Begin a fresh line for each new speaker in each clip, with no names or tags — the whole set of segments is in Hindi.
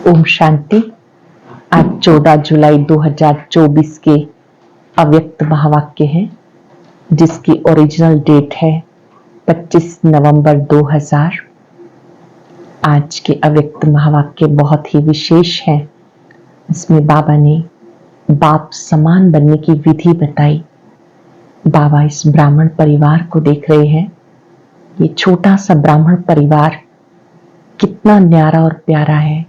ओम शांति। आज 14 जुलाई 2024 के अव्यक्त महावाक्य है, जिसकी ओरिजिनल डेट है 25 नवंबर 2000। आज के अव्यक्त महावाक्य बहुत ही विशेष है। इसमें बाबा ने बाप समान बनने की विधि बताई। बाबा इस ब्राह्मण परिवार को देख रहे हैं। ये छोटा सा ब्राह्मण परिवार कितना न्यारा और प्यारा है,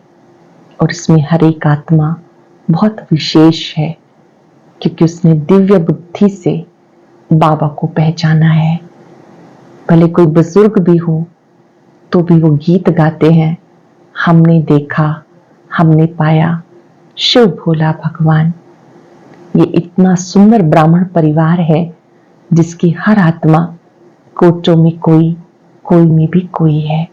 और इसमें हर एक आत्मा बहुत विशेष है, क्योंकि उसने दिव्य बुद्धि से बाबा को पहचाना है। भले कोई बुजुर्ग भी हो तो भी वो गीत गाते हैं, हमने देखा, हमने पाया, शिव भोला भगवान। ये इतना सुंदर ब्राह्मण परिवार है, जिसकी हर आत्मा कोटों में कोई, कोई में भी कोई है।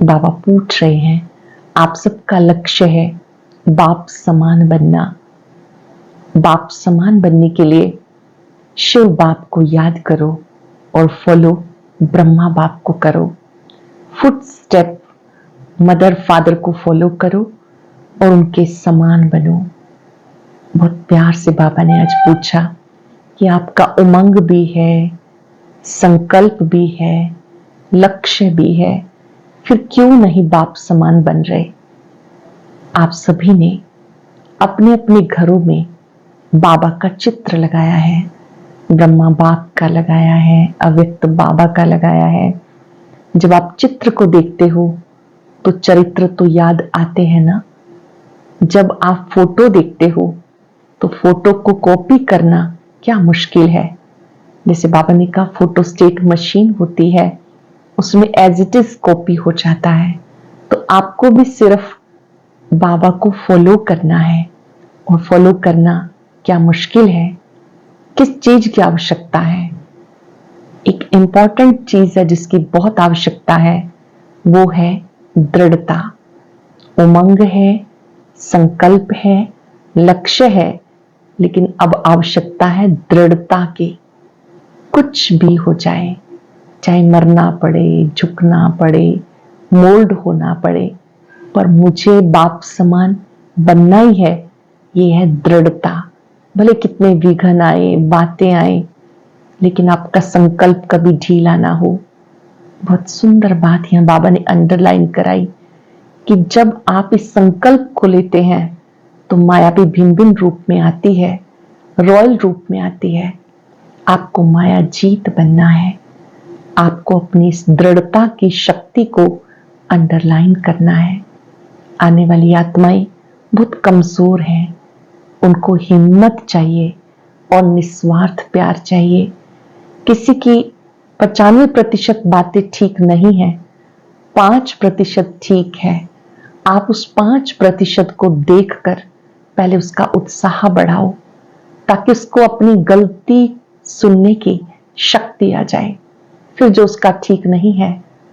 बाबा पूछ रहे हैं, आप सबका लक्ष्य है बाप समान बनना। बाप समान बनने के लिए शिव बाप को याद करो और फॉलो ब्रह्मा बाप को करो। फुट स्टेप मदर फादर को फॉलो करो और उनके समान बनो। बहुत प्यार से बाबा ने आज पूछा कि आपका उमंग भी है, संकल्प भी है, लक्ष्य भी है, फिर क्यों नहीं बाप समान बन रहे। आप सभी ने अपने अपने घरों में बाबा का चित्र लगाया है, ब्रह्मा बाप का लगाया है, अव्यक्त बाबा का लगाया है। जब आप चित्र को देखते हो तो चरित्र तो याद आते हैं ना। जब आप फोटो देखते हो तो फोटो को कॉपी करना क्या मुश्किल है। जैसे बाबा ने कहा, फोटो स्टेट मशीन होती है, उसमें एज इट इज कॉपी हो जाता है। तो आपको भी सिर्फ बाबा को फॉलो करना है, और फॉलो करना क्या मुश्किल है। किस चीज की आवश्यकता है? एक इंपॉर्टेंट चीज है जिसकी बहुत आवश्यकता है, वो है दृढ़ता। उमंग है, संकल्प है, लक्ष्य है, लेकिन अब आवश्यकता है दृढ़ता की। कुछ भी हो जाए, चाहे मरना पड़े, झुकना पड़े, मोल्ड होना पड़े, पर मुझे बाप समान बनना ही है। ये है दृढ़ता। भले कितने विघ्न आए, बातें आए, लेकिन आपका संकल्प कभी ढीला ना हो। बहुत सुंदर बात यहाँ बाबा ने अंडरलाइन कराई कि जब आप इस संकल्प को लेते हैं तो माया भी भिन्न भिन्न रूप में आती है, रॉयल रूप में आती है। आपको माया जीत बनना है। आपको अपनी इस दृढ़ता की शक्ति को अंडरलाइन करना है। आने वाली आत्माएं बहुत कमजोर हैं, उनको हिम्मत चाहिए और निस्वार्थ प्यार चाहिए। किसी की 95% बातें ठीक नहीं है, 5% ठीक है। आप उस 5% को देखकर पहले उसका उत्साह बढ़ाओ, ताकि उसको अपनी गलती सुनने की शक्ति आ जाए। फिर जो उसका ठीक नहीं है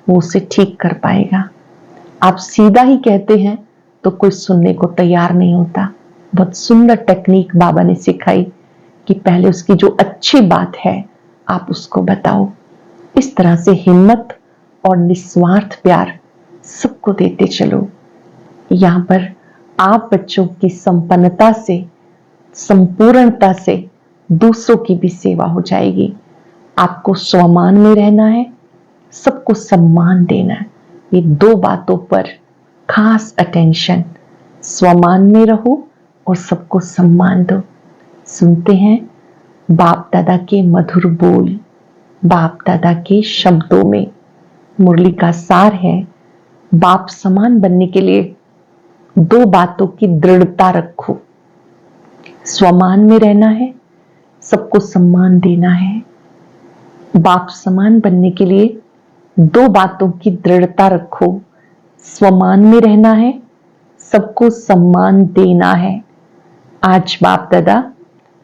वो उसे ठीक कर पाएगा। आप सीधा ही कहते हैं तो कोई सुनने को तैयार नहीं होता। बहुत सुंदर टेक्निक बाबा ने सिखाई कि पहले उसकी जो अच्छी बात है आप उसको बताओ। इस तरह से हिम्मत और निस्वार्थ प्यार सबको देते चलो। यहाँ पर आप बच्चों की संपन्नता से, संपूर्णता से दूसरों की भी सेवा हो जाएगी। आपको स्वमान में रहना है, सबको सम्मान देना है। ये दो बातों पर खास अटेंशन। स्वमान में रहो और सबको सम्मान दो। सुनते हैं बाप दादा के मधुर बोल, बाप दादा के शब्दों में मुरली का सार है। बाप समान बनने के लिए दो बातों की दृढ़ता रखो। स्वमान में रहना है, सबको सम्मान देना है। बाप समान बनने के लिए दो बातों की दृढ़ता रखो। स्वमान में रहना है, सबको सम्मान देना है। आज बाप दादा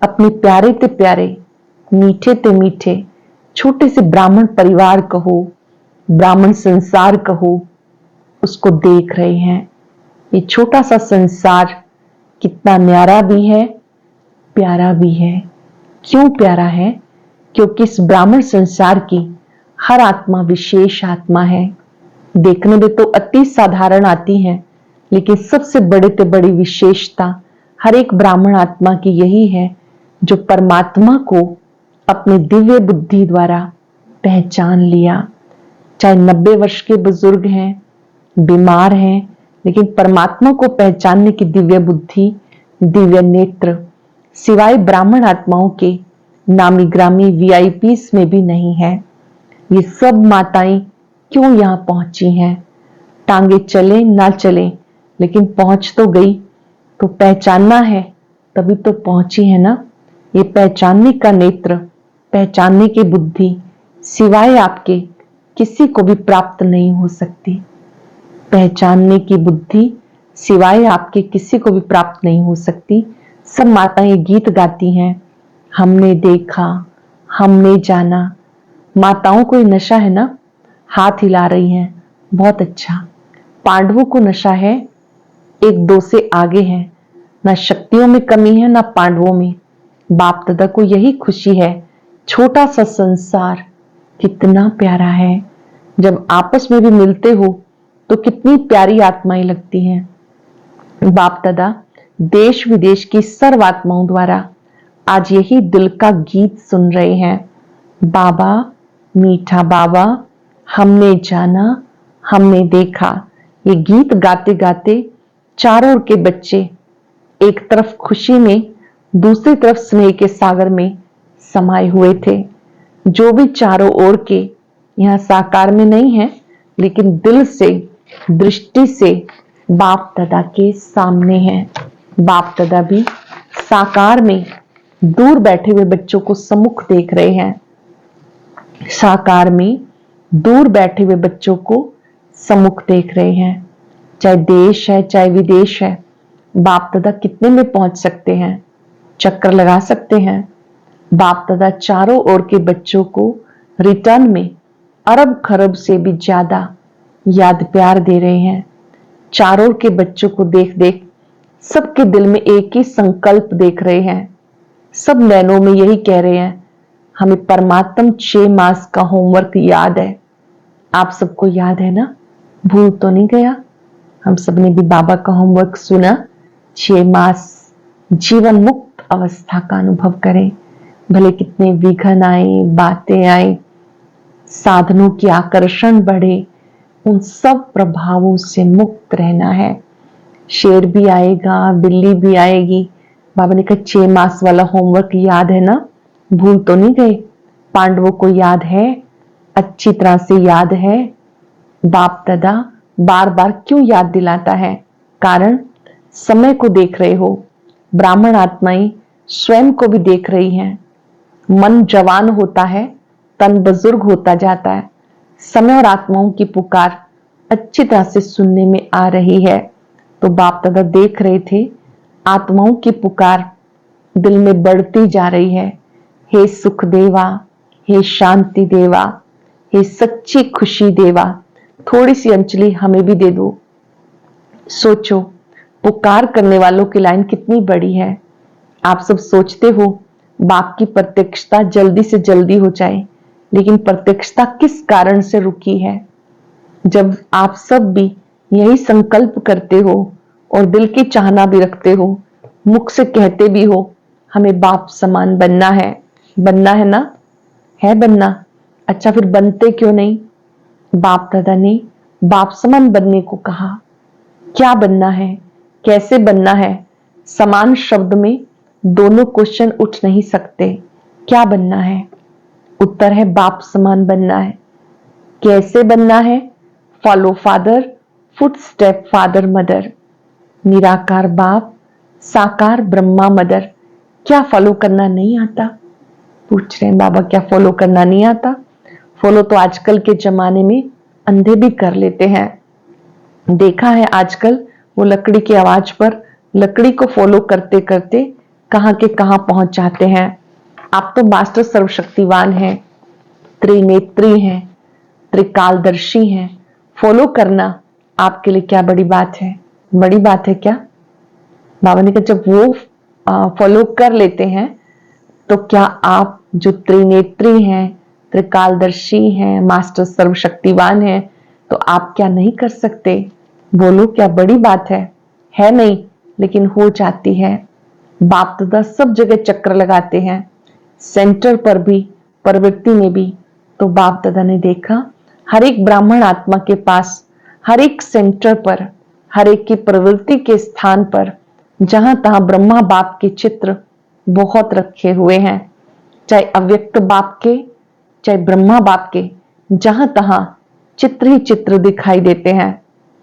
अपने प्यारे ते प्यारे, मीठे ते मीठे, छोटे से ब्राह्मण परिवार कहो, ब्राह्मण संसार कहो, उसको देख रहे हैं। ये छोटा सा संसार कितना न्यारा भी है, प्यारा भी है। क्यों प्यारा है? क्योंकि इस ब्राह्मण संसार की हर आत्मा विशेष आत्मा है। देखने में तो अति साधारण आती हैं, लेकिन सबसे बड़े से बड़ी विशेषता हर एक ब्राह्मण आत्मा की यही है जो परमात्मा को अपनी दिव्य बुद्धि द्वारा पहचान लिया। चाहे 90 वर्ष के बुजुर्ग हैं, बीमार हैं, लेकिन परमात्मा को पहचानने की दिव्य बुद्धि, दिव्य नेत्र सिवाय ब्राह्मण आत्माओं के नामी ग्रामी वीआईपीस में भी नहीं है। ये सब माताएं क्यों यहाँ पहुंची हैं? टांगे चले ना चले, लेकिन पहुंच तो गई। तो पहचानना है तभी तो पहुंची है ना। ये पहचानने का नेत्र, पहचानने की बुद्धि सिवाय आपके किसी को भी प्राप्त नहीं हो सकती। पहचानने की बुद्धि सिवाय आपके किसी को भी प्राप्त नहीं हो सकती। सब माताएं गीत गाती हैं, हमने देखा, हमने जाना। माताओं को नशा है ना, हाथ हिला रही हैं, बहुत अच्छा। पांडवों को नशा है, एक दो से आगे हैं, ना शक्तियों में कमी है ना पांडवों में। बाप दादा को यही खुशी है। छोटा सा संसार कितना प्यारा है। जब आपस में भी मिलते हो तो कितनी प्यारी आत्माएं लगती हैं। बाप दादा देश विदेश की सर्व आत्माओं द्वारा आज यही दिल का गीत सुन रहे हैं। बाबा मीठा बाबा, हमने जाना, हमने देखा। ये गीत गाते गाते चारों ओर के बच्चे एक तरफ खुशी में, दूसरी तरफ स्नेह के सागर में समाये हुए थे। जो भी चारों ओर के यहाँ साकार में नहीं है, लेकिन दिल से, दृष्टि से बाप दादा के सामने हैं। बाप दादा भी साकार में दूर बैठे हुए बच्चों को सम्मुख देख रहे हैं। साकार में दूर बैठे हुए बच्चों को सम्मुख देख रहे हैं। चाहे देश है चाहे विदेश है, बाप दादा कितने में पहुंच सकते हैं, चक्कर लगा सकते हैं। बाप दादा चारों ओर के बच्चों को रिटर्न में अरब खरब से भी ज्यादा याद प्यार दे रहे हैं। चारों ओर के बच्चों को देख देख सबके दिल में एक ही संकल्प देख रहे हैं। सब नैनों में यही कह रहे हैं, हमें परमात्म 6 मास का होमवर्क याद है। आप सबको याद है ना? भूल तो नहीं गया? हम सबने भी बाबा का होमवर्क सुना। 6 मास जीवन मुक्त अवस्था का अनुभव करें। भले कितने विघ्न आए, बातें आए, साधनों की आकर्षण बढ़े, उन सब प्रभावों से मुक्त रहना है। शेर भी आएगा, बिल्ली भी आएगी। बाबा ने कहा 6 मास वाला होमवर्क याद है ना? भूल तो नहीं गए? पांडवों को याद है, अच्छी तरह से याद है। बाप दादा बार बार क्यों याद दिलाता है? कारण समय को देख रहे हो। ब्राह्मण आत्माएं स्वयं को भी देख रही हैं। मन जवान होता है, तन बुजुर्ग होता जाता है। समय और आत्माओं की पुकार अच्छी तरह से सुनने में आ रही है। तो बाप दादा देख रहे थे, आत्माओं की पुकार दिल में बढ़ती जा रही है। हे सुख देवा, हे शांति देवा, हे सच्ची खुशी देवा, थोड़ी सी अंजलि हमें भी दे दो। सोचो, पुकार करने वालों की लाइन कितनी बड़ी है। आप सब सोचते हो बाप की प्रत्यक्षता जल्दी से जल्दी हो जाए, लेकिन प्रत्यक्षता किस कारण से रुकी है? जब आप सब भी यही संकल्प करते हो और दिल की चाहना भी रखते हो, मुख से कहते भी हो हमें बाप समान बनना है ना? है बनना? अच्छा, फिर बनते क्यों नहीं? बाप दादा ने बाप समान बनने को कहा। क्या बनना है, कैसे बनना है? समान शब्द में दोनों क्वेश्चन उठ नहीं सकते। क्या बनना है? उत्तर है बाप समान बनना है। कैसे बनना है? Follow father, foot step father mother. निराकार बाप, साकार ब्रह्मा मदर। क्या फॉलो करना नहीं आता? पूछ रहे हैं बाबा, क्या फॉलो करना नहीं आता? फॉलो तो आजकल के जमाने में अंधे भी कर लेते हैं। देखा है आजकल वो लकड़ी की आवाज पर लकड़ी को फॉलो करते करते कहां के कहां पहुंच जाते हैं। आप तो मास्टर सर्वशक्तिवान हैं, त्रिनेत्री हैं, त्रिकालदर्शी हैं। फॉलो करना आपके लिए क्या बड़ी बात है? बड़ी बात है क्या? बाबा ने कहा जब वो फॉलो कर लेते हैं तो क्या आप जो त्रिनेत्री हैं, त्रिकालदर्शी हैं, मास्टर सर्वशक्तिवान हैं, तो आप क्या नहीं कर सकते? बोलो क्या बड़ी बात है नहीं, लेकिन हो जाती है। बाप दादा सब जगह चक्र लगाते हैं, सेंटर पर भी, प्रवृत्ति में भी। तो बाप दादा ने देखा हर एक ब्राह्मण आत्मा के पास, हर एक सेंटर पर, हर एक की प्रवृत्ति के स्थान पर, जहां तहां ब्रह्मा बाप के चित्र बहुत रखे हुए हैं, चाहे अव्यक्त बाप के, चाहे ब्रह्मा बाप के, जहां तहां चित्र ही चित्र दिखाई देते हैं।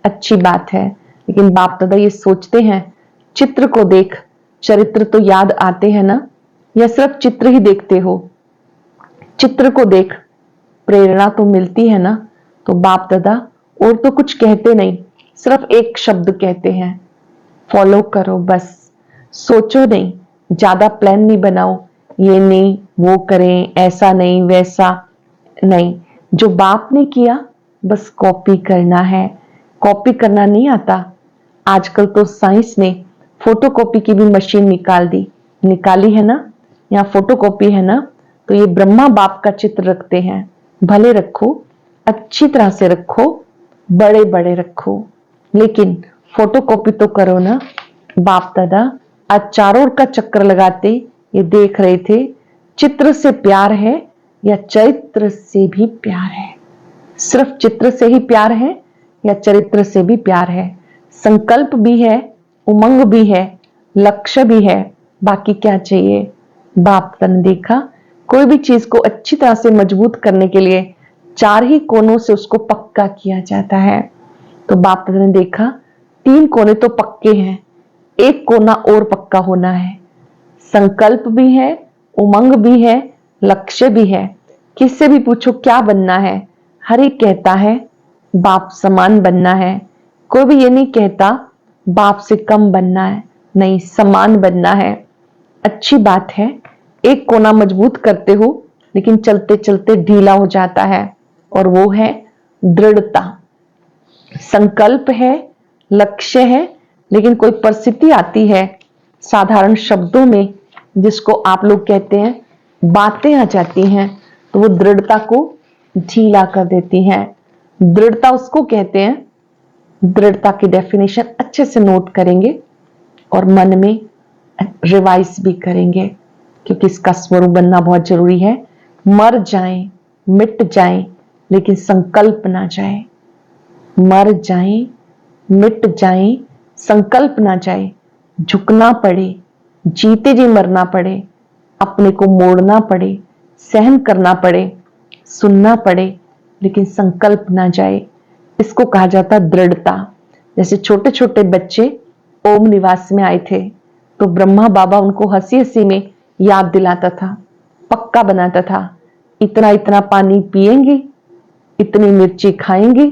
अच्छी बात है, लेकिन बाप दादा ये सोचते हैं चित्र को देख चरित्र तो याद आते हैं ना, या सिर्फ चित्र ही देखते हो? चित्र को देख प्रेरणा तो मिलती है ना। तो बाप दादा और तो कुछ कहते नहीं, सिर्फ एक शब्द कहते हैं, फॉलो करो बस। सोचो नहीं, ज्यादा प्लान नहीं बनाओ, ये नहीं वो करें, ऐसा नहीं वैसा नहीं। जो बाप ने किया बस कॉपी करना है। कॉपी करना नहीं आता। आजकल तो साइंस ने फोटोकॉपी की भी मशीन निकाली है ना। यहाँ फोटोकॉपी है ना, तो ये ब्रह्मा बाप का चित्र रखते हैं। भले रखो, अच्छी तरह से रखो, बड़े बड़े रखो, लेकिन फोटोकॉपी तो करो ना। बाप दादा आज चारों ओर का चक्र लगाते ये देख रहे थे, चित्र से प्यार है या चरित्र से भी प्यार है? सिर्फ चित्र से ही प्यार है या चरित्र से भी प्यार है? संकल्प भी है, उमंग भी है, लक्ष्य भी है, बाकी क्या चाहिए? बाप दादा ने देखा कोई भी चीज को अच्छी तरह से मजबूत करने के लिए चार ही कोनों से उसको पक्का किया जाता है। तो बाप दादा ने देखा 3 कोने तो पक्के हैं, एक कोना और पक्का होना है। संकल्प भी है, उमंग भी है, लक्ष्य भी है। किससे भी पूछो क्या बनना है, हर एक कहता है बाप समान बनना है। कोई भी ये नहीं कहता बाप से कम बनना है, नहीं, समान बनना है। अच्छी बात है, एक कोना मजबूत करते हो, लेकिन चलते चलते ढीला हो जाता है, और वो है दृढ़ता। संकल्प है, लक्ष्य है, लेकिन कोई परिस्थिति आती है साधारण शब्दों में, जिसको आप लोग कहते हैं बातें आ जाती हैं, तो वो दृढ़ता को ढीला कर देती हैं। दृढ़ता उसको कहते हैं, दृढ़ता की डेफिनेशन अच्छे से नोट करेंगे और मन में रिवाइज भी करेंगे, क्योंकि इसका स्वरूप बनना बहुत जरूरी है। मर जाएं, मिट जाएं, लेकिन संकल्प ना जाए। मर जाएं, मिट जाएं, संकल्प ना जाए। झुकना पड़े, जीते जी मरना पड़े, अपने को मोड़ना पड़े, सहन करना पड़े, सुनना पड़े, लेकिन संकल्प ना जाए। इसको कहा जाता दृढ़ता। जैसे छोटे छोटे बच्चे ओम निवास में आए थे, तो ब्रह्मा बाबा उनको हंसी हंसी में याद दिलाता था, पक्का बनाता था, इतना इतना पानी पिएंगे, इतनी मिर्ची खाएंगे,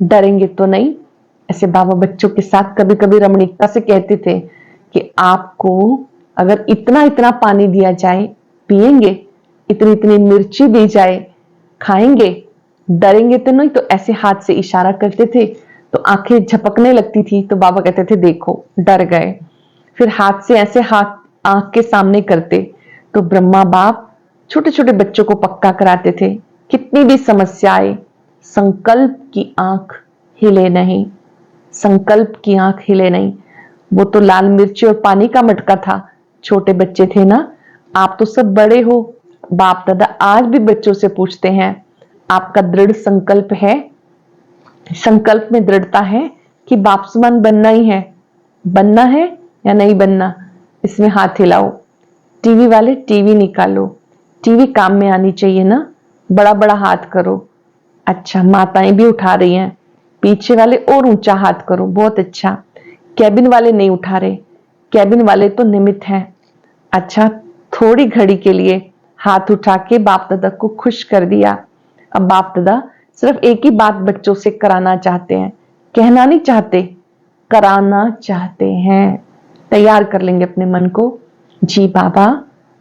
डरेंगे तो नहीं। ऐसे बाबा बच्चों के साथ कभी कभी रमणीकता से कहते थे कि आपको अगर इतना इतना पानी दिया जाए, पिएंगे, इतनी इतनी मिर्ची दी जाए, खाएंगे, डरेंगे तो नहीं। तो ऐसे हाथ से इशारा करते थे, तो आंखें झपकने लगती थी, तो बाबा कहते थे देखो डर गए। फिर हाथ से ऐसे हाथ आंख के सामने करते, तो ब्रह्मा बाप छोटे छोटे बच्चों को पक्का कराते थे, कितनी भी समस्या आए, संकल्प की आंख हिले नहीं, संकल्प की आंख हिले नहीं। वो तो लाल मिर्ची और पानी का मटका था, छोटे बच्चे थे ना। आप तो सब बड़े हो। बाप दादा आज भी बच्चों से पूछते हैं, आपका दृढ़ संकल्प है? संकल्प में दृढ़ता है कि बाप समान बनना ही है? बनना है या नहीं बनना? इसमें हाथ हिलाओ। टीवी वाले टीवी निकालो, टीवी काम में आनी चाहिए ना, बड़ा बड़ा हाथ करो। अच्छा, माताएं भी उठा रही हैं, पीछे वाले और ऊंचा हाथ करो, बहुत अच्छा। कैबिन वाले नहीं उठा रहे, कैबिन वाले तो निमित्त हैं। अच्छा, थोड़ी घड़ी के लिए हाथ उठा के बाप दादा को खुश कर दिया। अब बाप दादा सिर्फ एक ही बात बच्चों से कराना चाहते हैं, कहना नहीं चाहते, कराना चाहते हैं। तैयार कर लेंगे अपने मन को, जी बाबा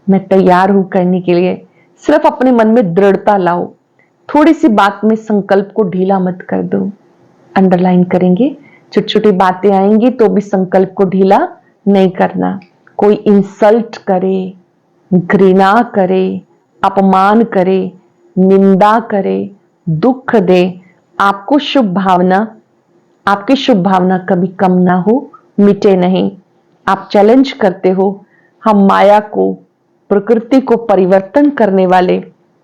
मैं तैयार हूं करने के लिए। सिर्फ अपने मन में दृढ़ता लाओ, थोड़ी सी बात में संकल्प को ढीला मत कर दो। अंडरलाइन करेंगे, छोटी छोटी बातें आएंगी तो भी संकल्प को ढीला नहीं करना। कोई इंसल्ट करे, घृणा करे, अपमान करे, निंदा करे, दुख दे, आपको शुभ भावना, आपकी शुभ भावना कभी कम ना हो, मिटे नहीं। आप चैलेंज करते हो। हम माया को, प्रकृति को परिवर्तन करने वाले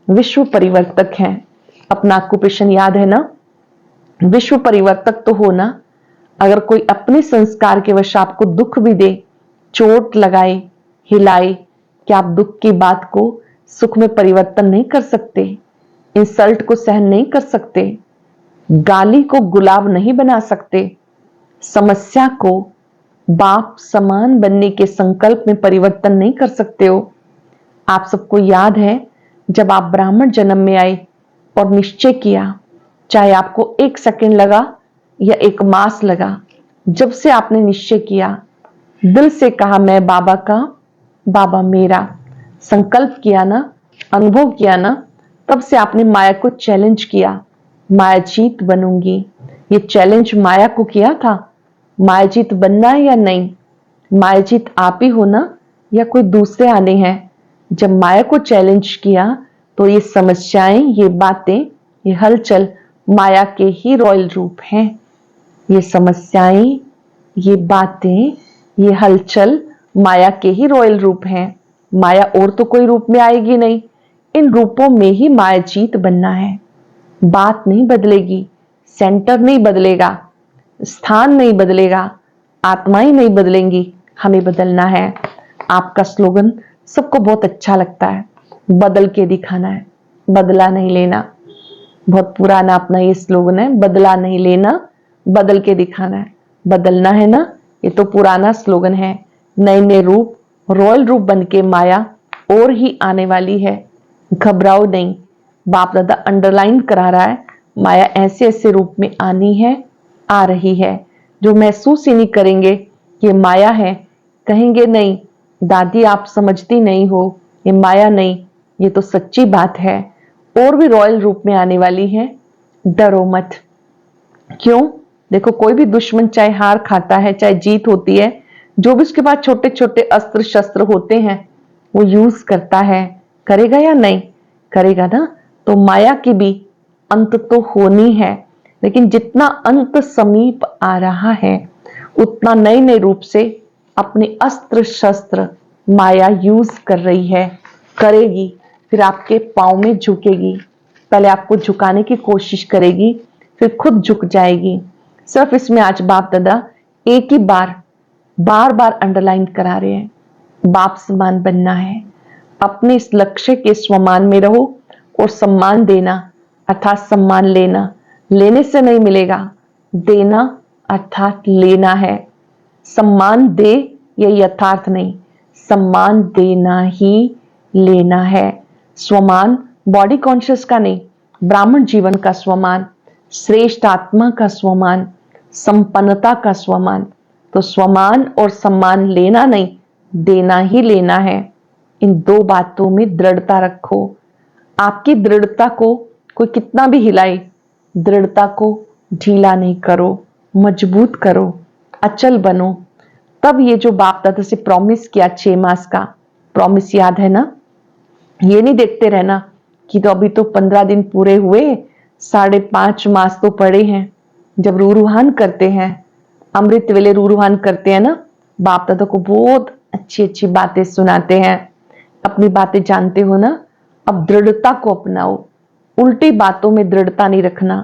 विश्व परिवर्तक हैं। अपना ऑक्यूपेशन याद है ना? विश्व परिवर्तक तो हो ना। अगर कोई अपने संस्कार के वश आपको दुख भी दे, चोट लगाए, हिलाए, क्या आप दुख की बात को सुख में परिवर्तन नहीं कर सकते? इंसल्ट को सहन नहीं कर सकते? गाली को गुलाब नहीं बना सकते? समस्या को बाप समान बनने के संकल्प में परिवर्तन नहीं कर सकते हो? आप सबको याद है जब आप ब्राह्मण जन्म में आए और निश्चय किया, चाहे आपको 1 सेकंड लगा या 1 मास लगा, जब से आपने निश्चय किया, दिल से कहा मैं बाबा का, बाबा मेरा, संकल्प किया ना, अनुभव किया ना, तब से आपने माया को चैलेंज किया, माया जीत बनूंगी। ये चैलेंज माया को किया था, माया जीत बनना है या नहीं? माया जीत आप ही हो ना, या कोई दूसरे आने हैं? जब माया को चैलेंज किया तो ये समस्याएं, ये बातें, ये हलचल माया के ही रॉयल रूप हैं। ये समस्याएं, ये बातें, ये हलचल माया के ही रॉयल रूप हैं। माया और तो कोई रूप में आएगी नहीं। इन रूपों में ही माया जीत बनना है। बात नहीं बदलेगी, सेंटर नहीं बदलेगा, स्थान नहीं बदलेगा, आत्माएं नहीं बदलेंगी, हमें बदलना है। आपका स्लोगन सबको बहुत अच्छा लगता है, बदल के दिखाना है, बदला नहीं लेना। बहुत पुराना अपना ये स्लोगन है, बदला नहीं लेना, बदल के दिखाना है। बदलना है ना, ये तो पुराना स्लोगन है। नए नए रूप, रॉयल रूप बन के माया और ही आने वाली है। घबराओ नहीं, बाप दादा अंडरलाइन करा रहा है, माया ऐसे ऐसे रूप में आनी है, आ रही है। जो महसूस ही नहीं करेंगे ये माया है, कहेंगे नहीं दादी आप समझती नहीं हो, ये माया नहीं, ये तो सच्ची बात है, और भी रॉयल रूप में आने वाली है। डरो मत। क्यों? देखो, कोई भी दुश्मन चाहे हार खाता है, चाहे जीत होती है, जो भी उसके पास छोटे छोटे अस्त्र शस्त्र होते हैं वो यूज करता है। करेगा या नहीं? करेगा ना। तो माया की भी अंत तो होनी है, लेकिन जितना अंत समीप आ रहा है उतना नए नए रूप से अपने अस्त्र शस्त्र माया यूज कर रही है, करेगी। फिर आपके पांव में झुकेगी। पहले आपको झुकाने की कोशिश करेगी, फिर खुद झुक जाएगी। सिर्फ इसमें आज बाप दादा एक ही बार बार अंडरलाइन करा रहे हैं, बाप समान बनना है। अपने इस लक्ष्य के स्वमान में रहो और सम्मान देना अर्थात सम्मान लेना। लेने से नहीं मिलेगा, देना अर्थात लेना है। सम्मान दे ये यथार्थ नहीं, सम्मान देना ही लेना है। स्वमान बॉडी कॉन्शियस का नहीं, ब्राह्मण जीवन का स्वमान, श्रेष्ठ आत्मा का स्वमान, संपन्नता का स्वमान। तो स्वमान और सम्मान लेना नहीं, देना ही लेना है। इन 2 बातों में दृढ़ता रखो। आपकी दृढ़ता को कोई कितना भी हिलाए, दृढ़ता को ढीला नहीं करो, मजबूत करो, अचल बनो। तब ये जो बाप दादा से प्रॉमिस किया 6 मास का प्रॉमिस याद है ना? ये नहीं देखते रहना कि तो अभी तो 15 दिन पूरे हुए, 5.5 मास तो पड़े हैं। जब रूरूहान करते हैं, अमृत वेले रूरूहान करते हैं ना, बाप दादा को बहुत अच्छी अच्छी बातें सुनाते हैं। अपनी बातें जानते हो ना। अब दृढ़ता को अपनाओ, उल्टी बातों में दृढ़ता नहीं रखना।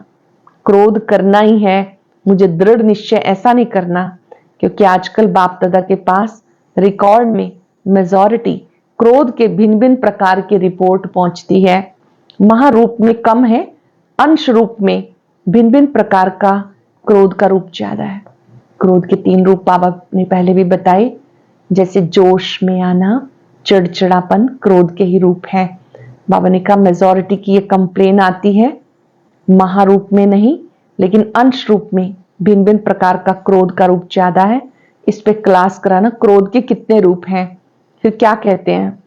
क्रोध करना ही है, मुझे दृढ़ निश्चय ऐसा नहीं करना, क्योंकि आजकल बाप दादा के पास रिकॉर्ड में मेजॉरिटी क्रोध के भिन्न भिन्न प्रकार की रिपोर्ट पहुंचती है। महारूप में कम है, अंश रूप में भिन्न भिन्न प्रकार का क्रोध का रूप ज्यादा है। क्रोध के 3 रूप बाबा ने पहले भी बताए, जैसे जोश में आना, चिड़चिड़ापन क्रोध के ही रूप है। बाबा ने कहा मेजॉरिटी की ये कंप्लेन आती है, महारूप में नहीं लेकिन अंश रूप में भिन्न भिन्न प्रकार का क्रोध का रूप ज्यादा है। इस पे क्लास कराना, क्रोध के कितने रूप हैं। फिर क्या कहते हैं,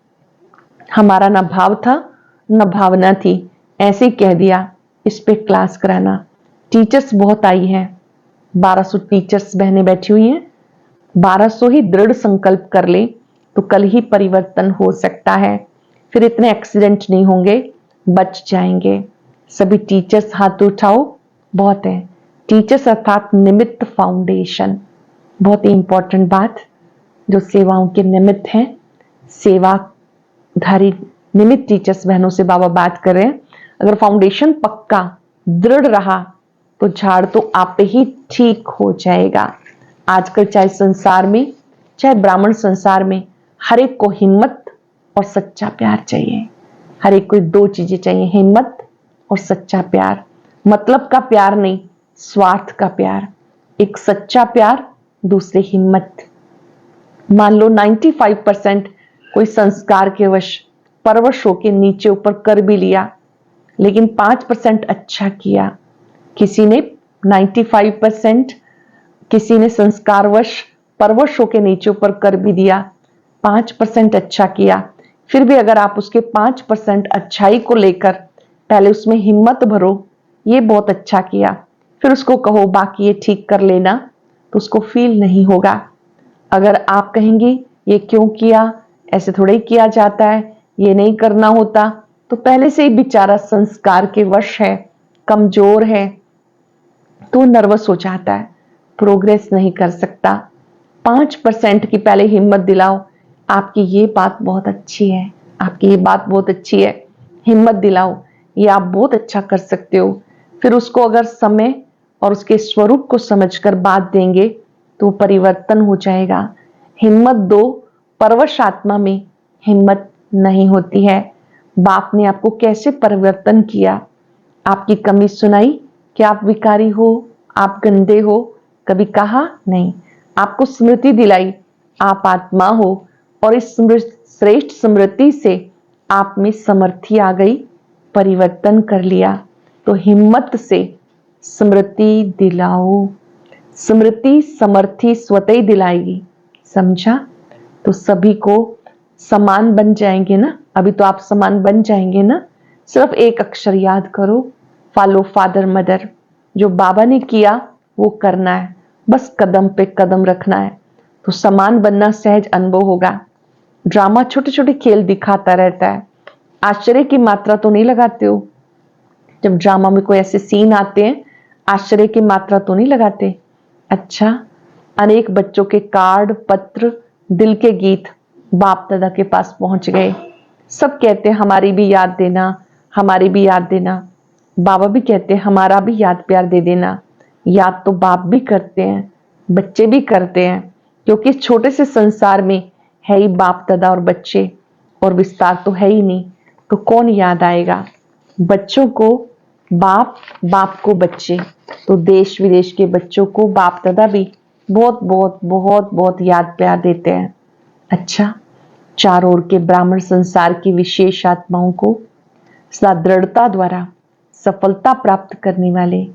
हमारा ना भाव था न भावना थी, ऐसे ही कह दिया। इस पे क्लास कराना। टीचर्स बहुत आई हैं, 1200 टीचर्स बहनें बैठी हुई हैं। 1200 ही दृढ़ संकल्प कर ले तो कल ही परिवर्तन हो सकता है। फिर इतने एक्सीडेंट नहीं होंगे, बच जाएंगे। सभी टीचर्स हाथ उठाओ, बहुत है। टीचर्स अर्थात निमित्त फाउंडेशन, बहुत ही इंपॉर्टेंट बात, जो सेवाओं के निमित्त हैं, सेवाधारी निमित्त टीचर्स बहनों से बाबा बात कर रहे हैं। अगर फाउंडेशन पक्का दृढ़ रहा तो झाड़ तो आप ही ठीक हो जाएगा। आजकल चाहे संसार में, चाहे ब्राह्मण संसार में, हर एक को हिम्मत और सच्चा प्यार चाहिए। हर एक को दो चीजें चाहिए, हिम्मत और सच्चा प्यार। मतलब का प्यार नहीं, स्वार्थ का प्यार। एक सच्चा प्यार, दूसरे हिम्मत। मान लो 95% कोई संस्कार के वश परवश होके नीचे ऊपर कर भी लिया, लेकिन 5% अच्छा किया। किसी ने 95%, किसी ने संस्कारवश परवश होके नीचे ऊपर कर भी दिया, 5% अच्छा किया। फिर भी अगर आप उसके 5% अच्छाई को लेकर पहले उसमें हिम्मत भरो, ये बहुत अच्छा किया, फिर उसको कहो बाकी ये ठीक कर लेना, तो उसको फील नहीं होगा। अगर आप कहेंगी ये क्यों किया, ऐसे थोड़ा ही किया जाता है, ये नहीं करना होता, तो पहले से ही बेचारा संस्कार के वश है, कमजोर है, तो नर्वस हो जाता है, प्रोग्रेस नहीं कर सकता। 5% की पहले हिम्मत दिलाओ, आपकी ये बात बहुत अच्छी है, आपकी ये बात बहुत अच्छी है, हिम्मत दिलाओ, ये आप बहुत अच्छा कर सकते हो। फिर उसको अगर समय और उसके स्वरूप को समझकर बात देंगे तो परिवर्तन हो जाएगा। हिम्मत दो, परवश आत्मा में हिम्मत नहीं होती है। बाप ने आपको कैसे परिवर्तन किया, आपकी कमी सुनाई कि आप विकारी हो, आप गंदे हो, कभी कहा नहीं। आपको स्मृति दिलाई आप आत्मा हो, और इस श्रेष्ठ स्मृति से आप में समर्थी आ गई, परिवर्तन कर लिया। तो हिम्मत से स्मृति दिलाओ, स्मृति समर्थी स्वतः ही दिलाएगी, समझा? तो सभी को समान बन जाएंगे ना। अभी तो आप समान बन जाएंगे ना। सिर्फ एक अक्षर याद करो, फॉलो फादर मदर। जो बाबा ने किया वो करना है, बस कदम पे कदम रखना है, तो समान बनना सहज अनुभव होगा। ड्रामा छोटे छोटे खेल दिखाता रहता है, आश्चर्य की मात्रा तो नहीं लगाते हो? जब ड्रामा में कोई ऐसे सीन आते हैं, आश्चर्य की मात्रा तो नहीं लगाते? अच्छा, अनेक बच्चों के कार्ड, पत्र, दिल के गीत बाप दादा के पास पहुंच गए। सब कहते हैं हमारी भी याद देना, हमारी भी याद देना। बाबा भी कहते हैं हमारा भी याद प्यार दे देना। याद तो बाप भी करते हैं, बच्चे भी करते हैं, क्योंकि इस छोटे से संसार में है ही बाप दादा और बच्चे, और विस्तार तो है ही नहीं, तो कौन याद आएगा? बच्चों को बाप, बाप को बच्चे, तो देश विदेश के बच्चों को बाप दादा भी बहुत बहुत बहुत बहुत याद प्यार देते हैं। अच्छा, चारों ओर के ब्राह्मण संसार की विशेष आत्माओं को सदा दृढ़ता द्वारा सफलता प्राप्त करने वाले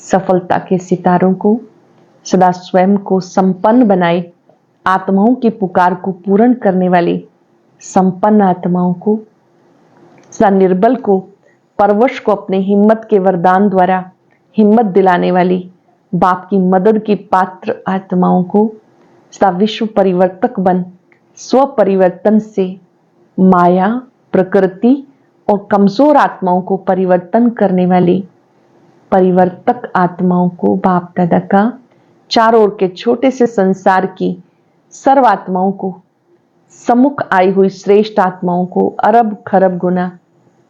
सफलता के सितारों को, सदा स्वयं को संपन्न बनाए आत्माओं की पुकार को पूर्ण करने वाले संपन्न आत्माओं को, सदा निर्बल को, परवश को अपने हिम्मत के वरदान द्वारा हिम्मत दिलाने वाली बाप की मदद की पात्र आत्माओं को, सदा विश्व परिवर्तक बन स्व परिवर्तन से माया, प्रकृति और कमजोर आत्माओं को परिवर्तन करने वाली परिवर्तक आत्माओं को बाप दादा का चारों ओर के छोटे से संसार की सर्व आत्माओं को, सम्मुख आई हुई श्रेष्ठ आत्माओं को अरब खरब गुना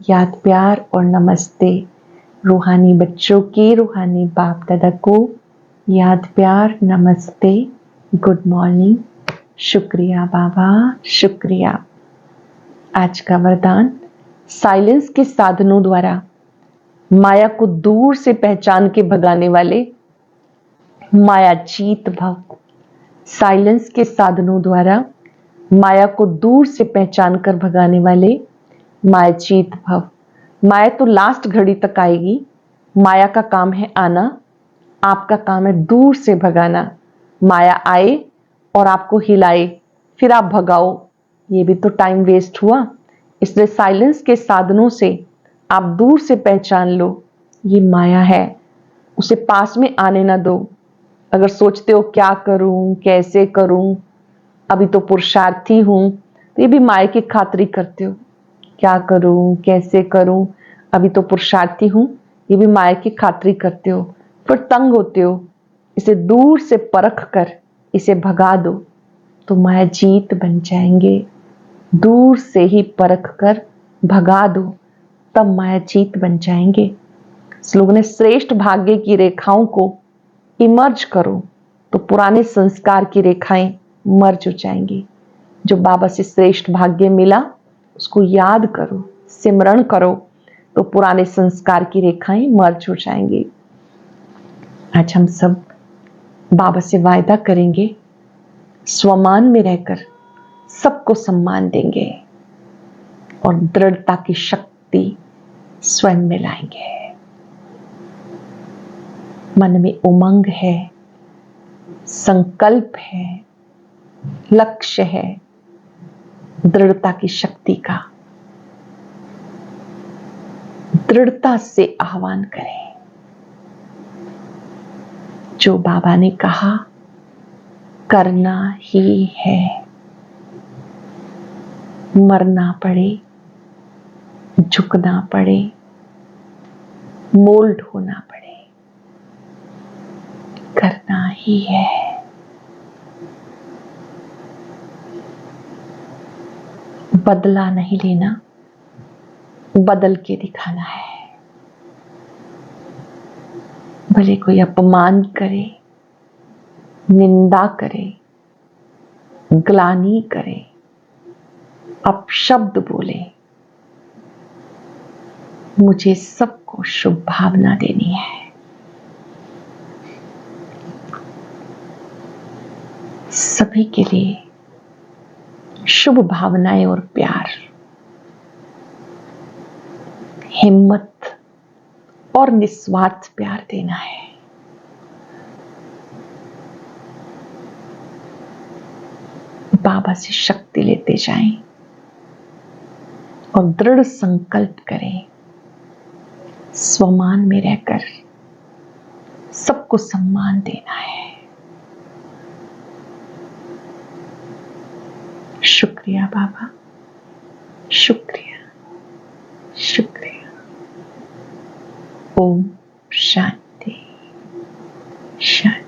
याद प्यार और नमस्ते। रूहानी बच्चों की रूहानी बाप दादा को याद प्यार नमस्ते, गुड मॉर्निंग, शुक्रिया बाबा, शुक्रिया। आज का वरदान, साइलेंस के साधनों द्वारा माया को दूर से पहचान के भगाने वाले मायाजीत भव। साइलेंस के साधनों द्वारा माया को दूर से पहचान कर भगाने वाले मायाजीत भव। माया तो लास्ट घड़ी तक आएगी, माया का काम है आना, आपका काम है दूर से भगाना। माया आए और आपको हिलाए, फिर आप भगाओ, ये भी तो टाइम वेस्ट हुआ। इसलिए साइलेंस के साधनों से आप दूर से पहचान लो, ये माया है, उसे पास में आने ना दो। अगर सोचते हो क्या करूं, कैसे करूं, अभी तो पुरुषार्थी हूं, तो ये भी माया की खातिरी करते हो। क्या करूं, कैसे करूं, अभी तो पुरुषार्थी हूं, ये भी माया की खातिरी करते हो। फिर तंग होते हो, इसे दूर से परख कर इसे भगा दो तो माया जीत बन जाएंगे। दूर से ही परख कर भगा दो तब माया जीत बन जाएंगे। इस लोगों ने श्रेष्ठ भाग्य की रेखाओं को इमर्ज करो तो पुराने संस्कार की रेखाएं मर्ज हो जाएंगी। जो बाबा से श्रेष्ठ भाग्य मिला उसको याद करो, सिमरण करो तो पुराने संस्कार की रेखाएं मर्ज हो जाएंगी। आज हम सब बाबा से वायदा करेंगे, स्वमान में रहकर सबको सम्मान देंगे और दृढ़ता की शक्ति स्वयं में लाएंगे। मन में उमंग है, संकल्प है, लक्ष्य है, दृढ़ता की शक्ति का दृढ़ता से आह्वान करें। जो बाबा ने कहा करना ही है, मरना पड़े, झुकना पड़े, मोल्ड होना पड़े, करना ही है। बदला नहीं लेना, बदल के दिखाना है। भले कोई अपमान करे, निंदा करे, ग्लानि करे, अपशब्द बोले, मुझे सबको शुभ भावना देनी है। सभी के लिए शुभ भावनाएं और प्यार, हिम्मत और निस्वार्थ प्यार देना है। बाबा से शक्ति लेते जाएं और दृढ़ संकल्प करें, स्वमान में रहकर सबको सम्मान देना है। शुक्रिया बाबा, शुक्रिया, शुक्रिया। ओम शांति, शांति।